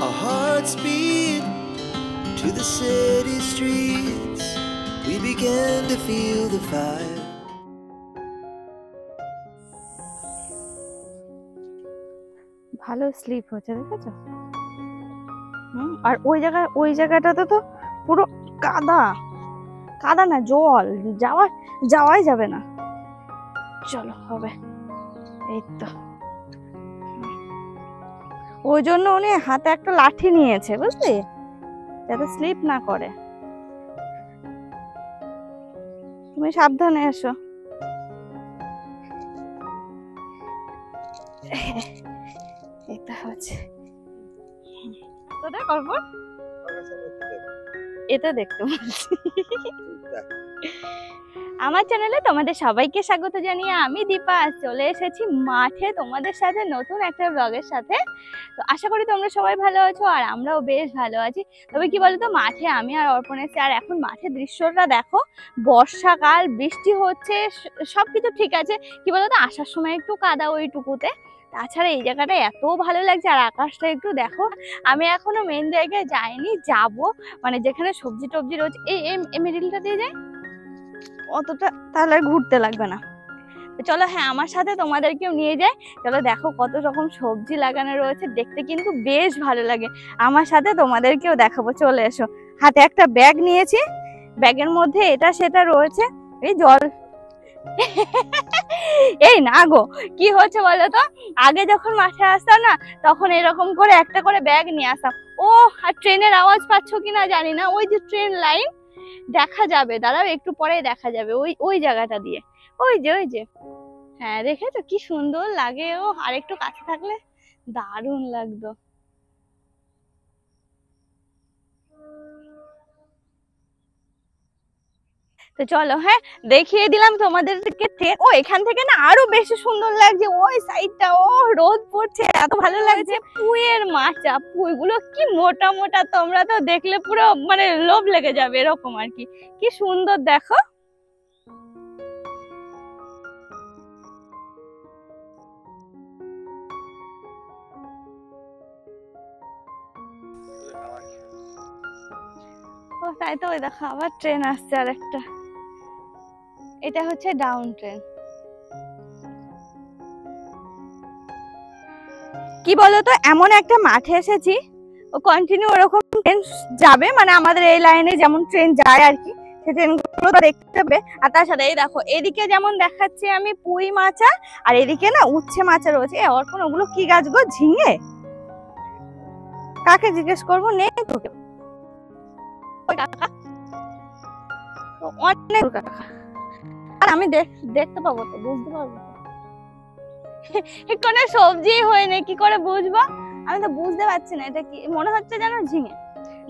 Our hearts beat to the city streets. We began to feel the fire. ভালো slip হচ্ছে দেখেছো। আর ওই জায়গাটাতে তো পুরো কাদা কাদা না, জল, যাওয়াই যাবে না। চলো হবে, এই তো। ওই জন্য উনি হাতে একটা লাঠি নিয়েছে, বুঝলি, যাতে স্লিপ না করে। তুমি সাবধানে এসো। এটা হচ্ছে এটা দেখতে বলছি। আমার চ্যানেলে তোমাদের সবাইকে স্বাগত জানিয়ে আমি দীপা চলে এসেছি মাঠে তোমাদের সাথে নতুন একটা ব্লগের সাথে। তো আশা করি তোমরা সবাই ভালো আছো, আর আমরাও বেশ ভালো আছি। তবে কি বলতো, মাঠে আমি আর অর্পণ এসেছি, আর এখন মাঠের দৃশ্যটা দেখো। বর্ষাকাল, বৃষ্টি হচ্ছে, সবকিছু ঠিক আছে। কি বলতো, আসার সময় একটু কাদা ওইটুকুতে, তাছাড়া এই জায়গাটা এত ভালো লাগছে। আর আকাশটা একটু দেখো। আমি এখনো মেন জায়গায় যাইনি, যাব, মানে যেখানে সবজি টবজি রয়েছে। এই মিডিলটা দিয়ে যাই, অতটা তাহলে ঘুরতে লাগবে না। চলো, হ্যাঁ, আমার সাথে তোমাদেরকেও নিয়ে যাই। চলো দেখো কত রকম সবজি লাগানো রয়েছে, দেখতে কিন্তু বেশ ভালো লাগে। আমার সাথে তোমাদেরকেও দেখাবো, চলে এসো। হাতে একটা ব্যাগ নিয়েছি, ব্যাগের মধ্যে এটা সেটা রয়েছে। এই জল এই না গো, কি হচ্ছে বলো তো, আগে যখন মাঠে আসতাম না, তখন এরকম করে একটা করে ব্যাগ নিয়ে আসতাম। ও, আর ট্রেনের আওয়াজ পাচ্ছ কিনা জানি না, ওই যে ট্রেন লাইন দেখা যাবে, দাঁড়াও একটু পরে দেখা যাবে, ওই জায়গাটা দিয়ে, ওই যে হ্যাঁ, দেখেছো কি সুন্দর লাগে। ও, আর একটু কাছে থাকলে দারুণ লাগতো। তো চলো, হ্যাঁ, দেখিয়ে দিলাম তোমাদেরকে। ও, এখান থেকে না আরো বেশি সুন্দর লাগছে ওই সাইডটা। ও, রোদ পড়ছে, এত ভালো লাগছে। পুঁইয়ের মাচা, পুঁইগুলো কি মোটা মোটা, তোমরা তো দেখলে পুরো মানে লোভ লেগে যাবে, এরকম আর কি। কি সুন্দর দেখো। ও, তাই তো, ওই দেখো আবার ট্রেন আসছে আর একটা। এটা হচ্ছে ডাউন ট্রেন। কি বলতো, এমন একটা মাঠে এসেছি, ও কন্টিনিউ ওরকম ট্রেন যাবে, মানে আমাদের এই লাইনে যেমন ট্রেন যায় আর কি, সেই ট্রেনগুলো দেখতে হবে। আর তার সাথে এই দেখো, এদিকে যেমন দেখাচ্ছি আমি পুঁই মাচা, আর এদিকে না উচ্ছে মাচা রয়েছে। অর্পণ, ওগুলো কি গাছ গো? ঝিঙে? কাকে জিজ্ঞেস করবো, নেই তোকে অনেক কাকা। আর আমি দেখতে পাবো তো, বুঝতে পারবো তো। কোনো সবজি হয়নি, কি করে বুঝবো? আমি তো বুঝতে পারছি না এটা কি, মনে হচ্ছে যেন ঝিঙে।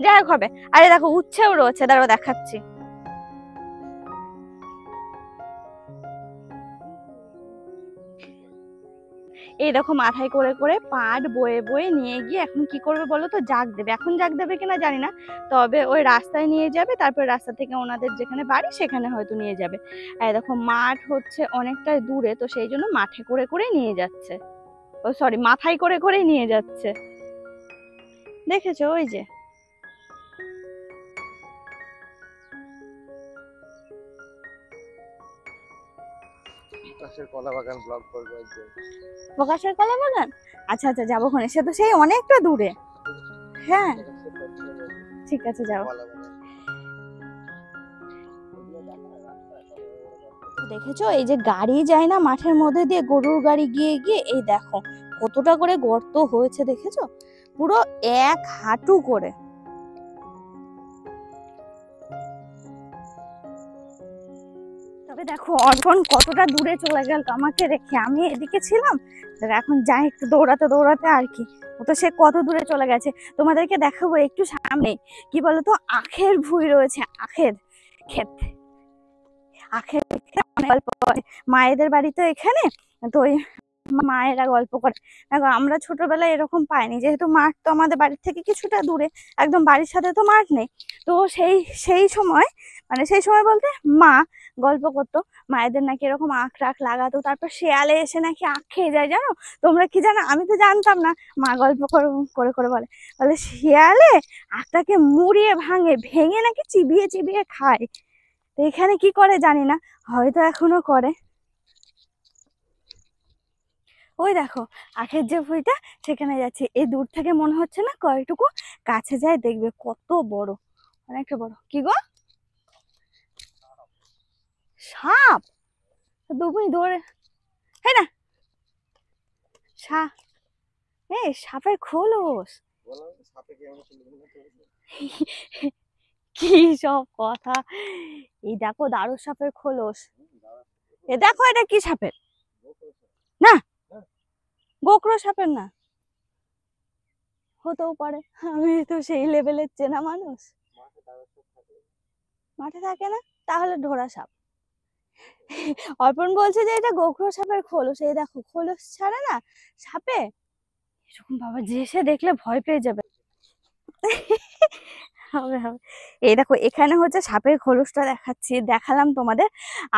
যাই হোক, হবে। আরে দেখো, উচ্ছেও রয়েছে, দাঁড়াও দেখাচ্ছি। এই দেখো, মাথায় করে করে পাট বয়ে বয়ে নিয়ে গিয়ে এখন কি করবে বলো তো, জাগ দেবে। এখন জাগ দেবে কিনা জানি না, তবে ওই রাস্তায় নিয়ে যাবে, তারপর রাস্তা থেকে ওনাদের যেখানে বাড়ি সেখানে হয়তো নিয়ে যাবে। এই দেখো, মাঠ হচ্ছে অনেকটা দূরে, তো সেই জন্য মাঠে করে করে নিয়ে যাচ্ছে। ও সরি, মাথায় করে করে নিয়ে যাচ্ছে, দেখেছো? ওই যে প্রকাশের কলা বাগান ব্লগ করবে একদিন। প্রকাশের কলা বাগান, আচ্ছা আচ্ছা, যাবো ওখানে। সে তো সেই অনেকটা দূরে। হ্যাঁ, ঠিক আছে, যাও। দেখেছো, এই যে গাড়ি যায় না মাঠের মধ্যে দিয়ে, গরুর গাড়ি গিয়ে গিয়ে, এই দেখো কতটা করে গর্ত হয়েছে, দেখেছো? পুরো 1 হাঁটু করে। তবে দেখো, অর্পণ কতটা দূরে চলে গেল আমাকে রেখে। আমি এদিকে ছিলাম, এখন যাই একটু দৌড়াতে দৌড়াতে আর কি। ও তো সে কত দূরে চলে গেছে। তোমাদেরকে দেখাবো একটু সামনে। কি বলতো, আখের ভুঁই রয়েছে, আখের ক্ষেত। আখের গল্প করে মায়েদের বাড়ি তো এখানে, তো ওই মায়েরা গল্প করে। দেখো, আমরা ছোটবেলায় এরকম পাইনি, যেহেতু মাঠ তো আমাদের বাড়ির থেকে কিছুটা দূরে, একদম বাড়ির সাথে তো মাঠ নেই। তো সেই সময়, মানে সেই সময় বলতে মা গল্প করতো, মায়েদের নাকি এরকম আখ রাখ লাগাতো, তারপর শেয়ালে এসে নাকি আখ খেয়ে যায়, জানো? তোমরা কি জানো? আমি তো জানতাম না। মা গল্প করে করে করে বলে বলে শিয়ালে আখটাকে মুড়িয়ে ভেঙে নাকি চিবিয়ে চিবিয়ে খায়। তো এখানে কি করে জানি না, হয়তো এখনো করে। ওই দেখো আখের যে ভুঁইটা, সেখানে যাচ্ছে। এই দূর থেকে মনে হচ্ছে না, কয়টুকু কাছে যায় দেখবে কত বড়, অনেকটা বড়। কি গো? সাপ? তুমি দৌড়ে, হ্যাঁ না, সাপের খোলস? কি সব কথা! এই দেখো দারু সাপের খোলস। এ দেখো, এটা কি সাপের? না, গোকরো সাপের না। হতেও পারে, আমি তো সেই লেভেলের চেনা মানুষ। মাঠে থাকে না, তাহলে ঢোড়া সাপ। অর্পণ বলছে যে এটা গোকরো সাপের খোলস। এই দেখো খোলস ছাড়া না সাপে এরকম, বাবা যে সে দেখলে ভয় পেয়ে যাবে। হবে হবে। এই দেখো এখানে হচ্ছে সাপের খোলসটা দেখালাম তোমাদের।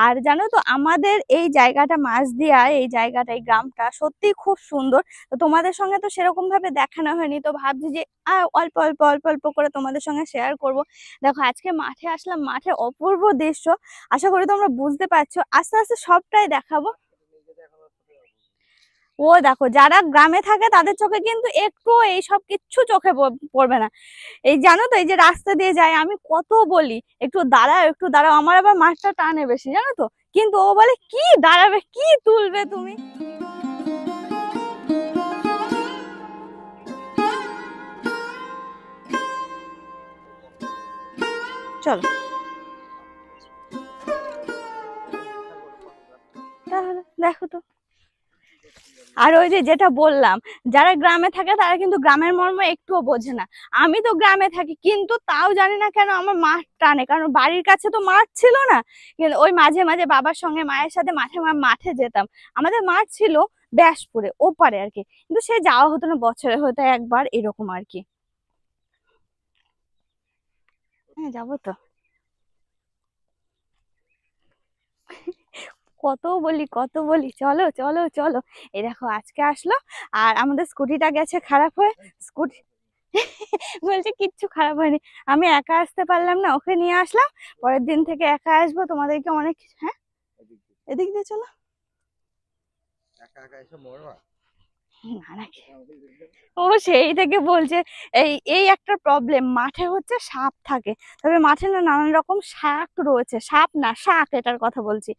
আর জানো তো আমাদের এই জায়গাটা, মাঝদিয়া এই জায়গাটা, এই গ্রামটা সত্যি খুব সুন্দর। তো তোমাদের সঙ্গে তো সেরকম ভাবে দেখানো হয়নি, তো ভাবছি যে অল্প অল্প অল্প অল্প করে তোমাদের সঙ্গে শেয়ার করব। দেখো আজকে মাঠে আসলাম, মাঠে অপূর্ব দৃশ্য। আশা করি তোমরা বুঝতে পারছো, আস্তে আস্তে সবটাই দেখাবো। ও দেখো, যারা গ্রামে থাকে তাদের চোখে কিন্তু একটু এইসব কিচ্ছু চোখে পড়বে না। এই জানো তো, এই যে রাস্তা দিয়ে যায়, আমি কত বলি একটু দাঁড়াও একটু দাঁড়াও, আমার আবার মাছটা টানে বেশি, জানো তো। কিন্তু ও বলে কি দাঁড়াবে, কি তুলবে তুমি। চলো তাহলে দেখো তো। আর ওই যে যেটা বললাম, যারা গ্রামে থাকে তারা কিন্তু গ্রামের মর্ম একটুও বোঝে না। আমি তো গ্রামে থাকি, কিন্তু তাও জানি না কেন আমার মাঠ টানে, কারণ বাড়ির কাছে তো মাঠ ছিল না। কিন্তু ওই মাঝে মাঝে বাবার সঙ্গে মায়ের সাথে মাঠে যেতাম। আমাদের মাঠ ছিল ব্যাসপুরে ওপারে আর কি, কিন্তু সে যাওয়া হতো না, বছরে হয়তো একবার এরকম আর কি। হ্যাঁ যাবো তো। কত বলি চলো চলো চলো। এই দেখো আজকে আসলো, আর আমাদের স্কুটিটা গেছে খারাপ হয়ে। স্কুটি বলছে কিচ্ছু খারাপ হয়নি, আমি একা আসতে পারলাম না, ওকে নিয়ে আসলাম। পরের দিন থেকে একা আসবো, তোমাদেরকে অনেক। হ্যাঁ এদিক দিয়ে চলো। না না, ও সেই থেকে বলছে এই এই একটা প্রবলেম, মাঠে হচ্ছে সাপ থাকে। তবে মাঠে না নানান রকম শাক রয়েছে, সাপ না শাক, এটার কথা বলছি।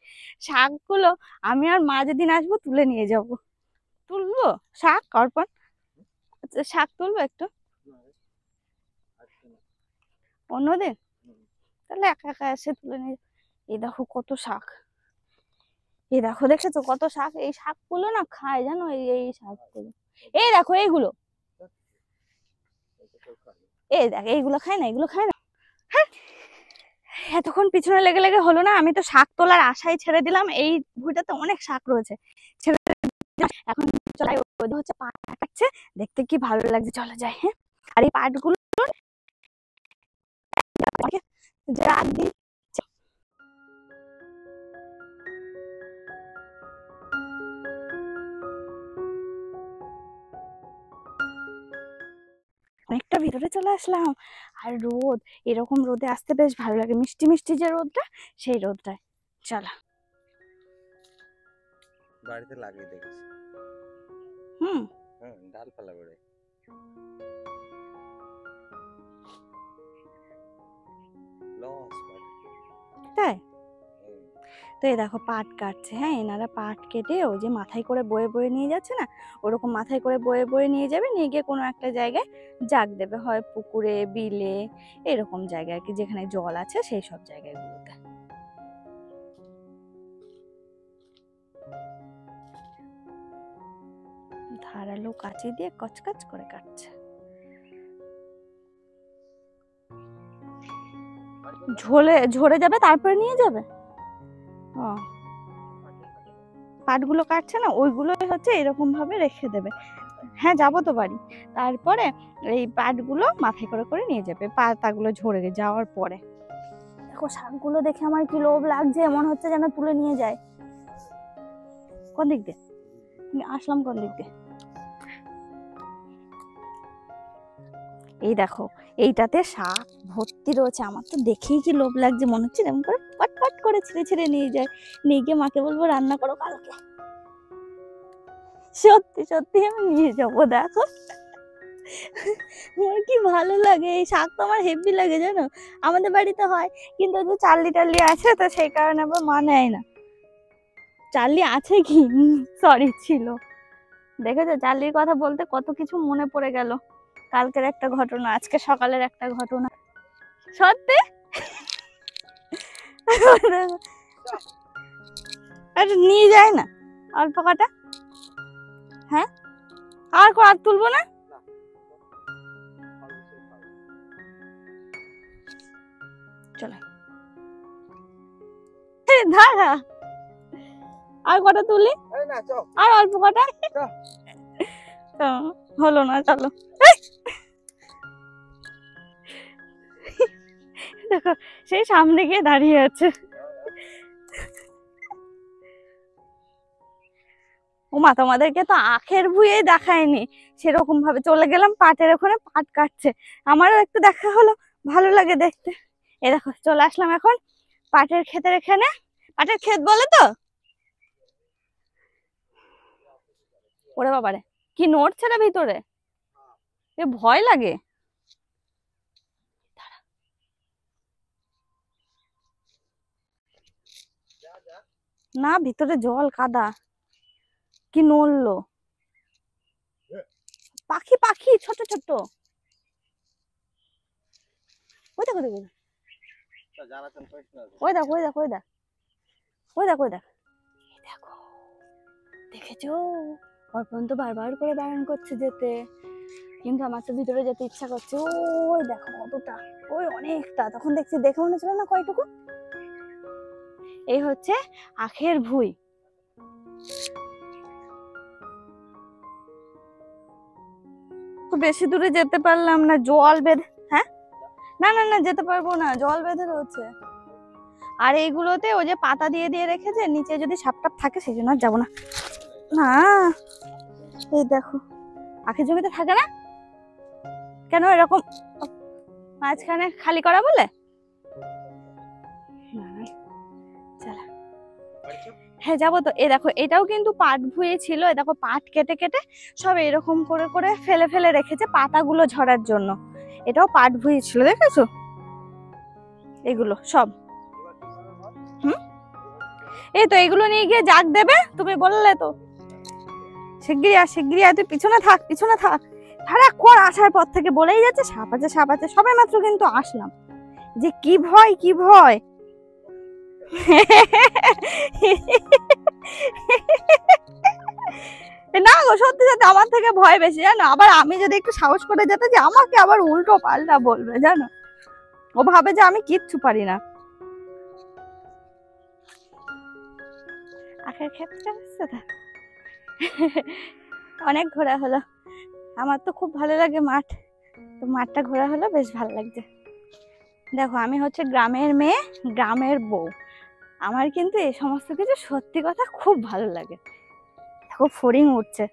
শাকগুলো আমি আর মা যেদিন আসবো তুলে নিয়ে যাব। তুলবো শাক অর্পণ? আচ্ছা, শাক তুলবো একটু অন্যদিন, তাহলে একা একা এসে তুলে নিয়ে। এই দেখো কত শাক, এই দেখো দেখেছো কত শাক। এই শাকগুলো না খায়, জানো? এই এই শাকগুলো, এই দেখো এইগুলো, এই দেখ এইগুলো খায় না, এগুলো খায় না। হ্যাঁ, এতক্ষণ পিছনে লেগে লেগে হলো না, আমি তো শাক তোলার আশায় ছেড়ে দিলাম। এই ভুঁইটাতে অনেক শাক রয়েছে, ছেড়ে দিলাম। এখন চলাই হচ্ছে পাট কাটছে, দেখতে কি ভালো লাগছে, চলো যাই। হ্যাঁ, আর এই পাটগুলো যা দিই, অনেকটা ভিতরে চলে আসলাম। আর রোদ, এরকম রোদে আসতে বেশ ভালো লাগে, মিষ্টি মিষ্টি যে রোদটা, সেই রোদটায়। চলো। বাড়িতে লাগিয়ে দেখেছি। হুম, হ্যাঁ, ডালপালা করে। তাই তো এই দেখো পাট কাটছে। হ্যাঁ, এনারা পাট কেটে ওই যে মাথায় করে বয়ে বয়ে নিয়ে যাচ্ছে না, ওরকম মাথায় করে বয়ে বয়ে নিয়ে যাবে, নিয়ে গিয়ে কোনো একটা জায়গায় জাগ দেবে, হয় পুকুরে, বিলে, এরকম জায়গায় আর কি, যেখানে জল আছে সেই সব জায়গাগুলোতে। ধারালো কাঁচি দিয়ে কচকচ করে কাটছে। ঝরে যাবে তারপরে নিয়ে যাবে। ও, পাটগুলো কাটছে না, ওইগুলো হচ্ছে এরকম ভাবে রেখে দেবে। হ্যাঁ যাবো তো বাড়ি, তারপরে এই পাটগুলো মাথায় করে করে নিয়ে যাবে, পাতাগুলো ঝরে যাওয়ার পরে। দেখো শাকগুলো দেখে আমার কি লোভ লাগছে, মনে হচ্ছে যেন তুলে নিয়ে যায়। কোন দিক দিয়ে আসলাম, কোন দিক দিয়ে? এই দেখো এইটাতে শাক ভর্তি রয়েছে, আমার তো দেখেই কি লোভ লাগছে, মনে হচ্ছে এরকম করে পট পট করে ছিঁড়ে ছিঁড়ে নিয়ে যায়, নিয়ে গিয়ে মাকে বলবো রান্না করো কালকে। সত্যি সত্যি আমি নিয়ে যাবো। দেখো আমার কি ভালো লাগে, এই শাক তো আমার হেভি লাগে জানো। আমাদের বাড়িতে হয় কিন্তু যে চার্লি টার্লি আছে, তো সেই কারণে আবার মা নেয় না। চার্লি আছে কি, সরি ছিল। দেখেছো চার্লির কথা বলতে কত কিছু মনে পড়ে গেল, কালকের একটা ঘটনা, আজকে সকালের একটা ঘটনা। সত্যি আরে নিয়ে যায় না অল্প কাটা? হ্যাঁ আর তুলবো না? চলো দাঁড়া, আর কটা তুলি, আর অল্প কটা হলো না। চলো দেখো সেই সামনে গিয়ে দাঁড়িয়ে আছে। ওমা তোমাদেরকে তো আখের ভুঁয়ে দেখায়নি, সেরকম ভাবে চলে গেলাম পাটের ওখানে, পাট কাটছে, আমারও একটু দেখা হলো, ভালো লাগে দেখতে। এই দেখো চলে আসলাম এখন পাটের ক্ষেতের এখানে। পাটের ক্ষেত বলে তো? ওরে বাবারে কি নড়ছে রে ভিতরে, এ ভয় লাগে। না ভিতরে জল কাদা, কি নড়লো, পাখি পাখি ছোট ছোট। ওই দেখো দেখো, ওই দেখো ওই দেখো ওই দেখ, ওই দেখো ওই দেখ, দেখো দেখেছো অর্পণ তো বারবার করে বারণ করছে যেতে, কিন্তু আমার তো ভিতরে যেতে ইচ্ছা করছে। ওই দেখো কতটা, ওই অনেকটা, তখন দেখছি দেখে মনে ছিল না কয়টুকু। এই হচ্ছে আখের ভুঁই। বেশি দূরে যেতে পারলাম না, জল বেঁধে। হ্যাঁ না না না যেতে পারবো না, জল বেঁধে রয়েছে। আর এইগুলোতে ওই যে পাতা দিয়ে দিয়ে রেখেছে, নিচে যদি সাপ টাপ থাকে সেই জন্য আর যাবো না। না এই দেখো আখের জমিতে থাকে না কেন এরকম মাঝখানে খালি করা বলে? হ্যাঁ যাবো তো। এই দেখো এটাও কিন্তু পাট ভুঁয়ে ছিল, এই দেখো পাট কেটে কেটে সব এরকম করে করে ফেলে ফেলে রেখেছে পাতাগুলো ঝরার জন্য, এটাও পাট ভুঁয়ে ছিল দেখেছো এগুলো সব। এই তো এগুলো নিয়ে গিয়ে জাগ দেবে, তুমি বললে তো। শিগগিরি আর তুই পিছনে থাক পিছনে থাক, সারাক্ষণ আসার পর থেকে বলেই যাচ্ছে সাপ আছে সাপ আছে, সবে মাত্র কিন্তু আসলাম, যে কি ভয় কি ভয়। না গো সত্যি সত্যি আমার থেকে ভয় বেশি জানো, আবার আমি যদি একটু সাহস করে যেতে যে আমাকে আবার উল্টো পাল্টা বলবে জানো, ও ভাবে যে আমি কিচ্ছু পারি না। আখের ক্ষেত্রে অনেক ঘোরা হলো, আমার তো খুব ভালো লাগে মাঠ, তো মাঠটা ঘোরা হলো বেশ ভালো লাগছে। দেখো আমি হচ্ছে গ্রামের মেয়ে, গ্রামের বউ, আমার কিন্তু এই সমস্ত কিছু সত্যি কথা খুব ভালো লাগে। দেখো ফড়িং উঠছে,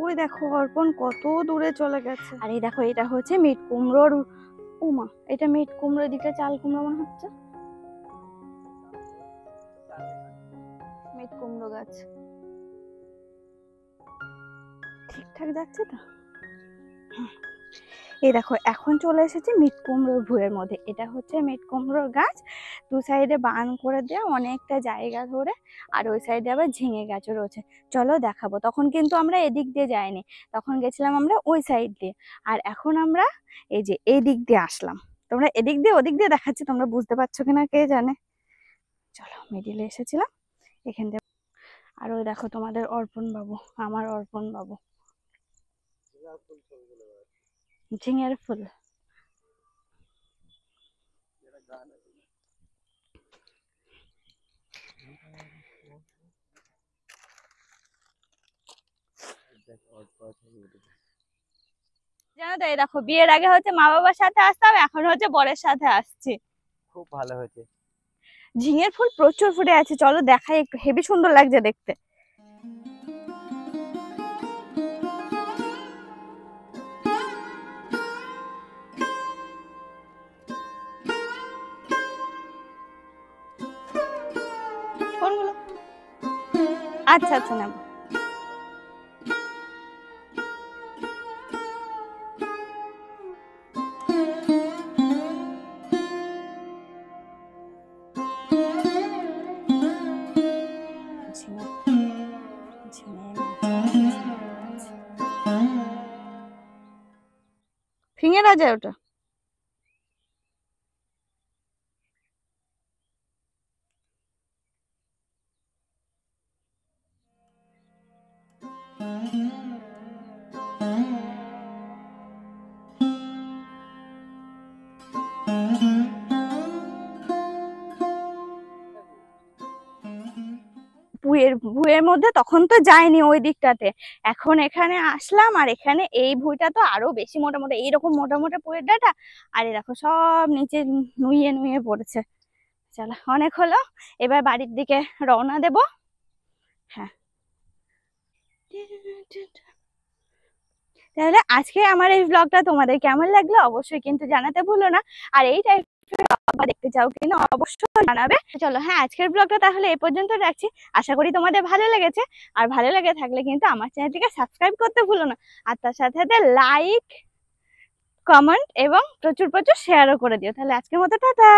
ওই দেখো অর্পণ কত দূরে চলে গেছে। আর এই দেখো এটা হচ্ছে মিট কুমড়োর, উমা এটা মিট কুমড়ো, দিকে চাল কুমড়ো মনে হচ্ছে, মিট কুমড়ো গাছ ঠিকঠাক যাচ্ছে তো। এই দেখো এখন চলে এসেছে মিট কুমড়োর ভুঁয়ের মধ্যে, এটা হচ্ছে মিট কুমড়োর গাছ, দু সাইডে বান করে দেওয়া অনেকটা জায়গা ধরে, আর ওই সাইডে আবার ঝিঙে গাছও রয়েছে। চলো দেখাবো, তখন কিন্তু আমরা এদিক দিয়ে যাইনি, তখন গেছিলাম আমরা ওই সাইড দিয়ে, আর এখন আমরা এই যে এই দিক দিয়ে আসলাম, তোমরা এদিক দিয়ে ওদিক দিয়ে দেখাচ্ছি, তোমরা বুঝতে পারছো কিনা কে জানে। চলো মিডিলে এসেছিলাম এখান থেকে। আর ওই দেখো তোমাদের অর্পণ বাবু, আমার অর্পণ বাবু, ঝিঙের ফুল। জানো তো, এই দেখো বিয়ের আগে হচ্ছে মা বাবার সাথে আসতাম, এখন হচ্ছে বরের সাথে আসছি। খুব ভালো হয়েছে। ঝিঙের ফুল প্রচুর ফুটে আছে, চলো দেখাই একটু, হেবি সুন্দর লাগছে দেখতে। কোনগুলো? আচ্ছা আচ্ছা, নেব। ফিঙে রাজা ওটা। ভুঁয়ের মধ্যে তখন তো যাইনি ওই দিকটাতে, এখন এখানে আসলাম, আর এখানে এই ভুঁইটা তো আরো বেশি মোটা মোটা, এইরকম মোটা মোটা পুঁয়ের ডাঁটা, আর এই দেখো সব নিচে নুয়ে নুয়ে পড়েছে। চলো অনেক হলো, এবার বাড়ির দিকে রওনা দেব। হ্যাঁ, তাহলে আজকে আমার এই ব্লগটা তোমাদের কেমন লাগলো অবশ্যই কিন্তু জানাতে ভুলো না, আর এই টাইপের দেখতে চাও কিনা অবশ্যই জানাবে। চলো হ্যাঁ, আজকের ব্লগটা তাহলে এই পর্যন্ত রাখছি, আশা করি তোমাদের ভালো লেগেছে, আর ভালো লেগে থাকলে কিন্তু আমার চ্যানেলটিকে সাবস্ক্রাইব করতে ভুলো না, আর তার সাথে সাথে লাইক, কমেন্ট এবং প্রচুর প্রচুর শেয়ারও করে দিও। তাহলে আজকের মতো টাটা।